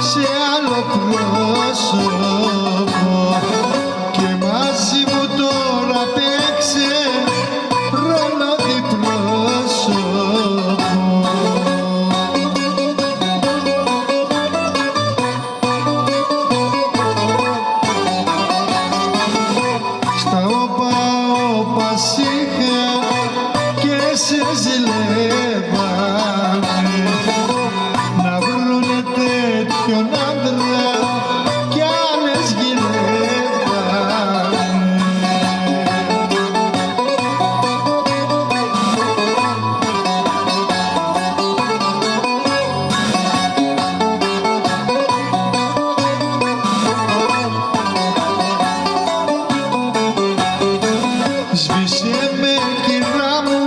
σε άλλο πρόσωπο και μαζί μου τώρα παίξε ρόλο διπρόσωπο. Στα όπα είχα και σε ζηλεύανε να βρουνε τέτοιον άντρα κι άλλες γυρεύανε. Σβήσε με κυρά μου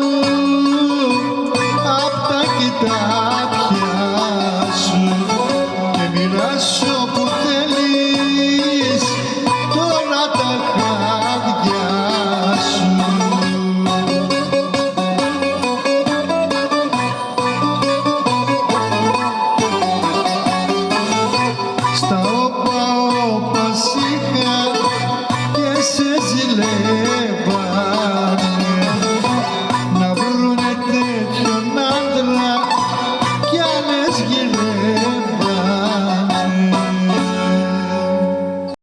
απ' τα κοιτάπια σου και μοιράσου όπου θέλεις τώρα τα χάδια σου. Στα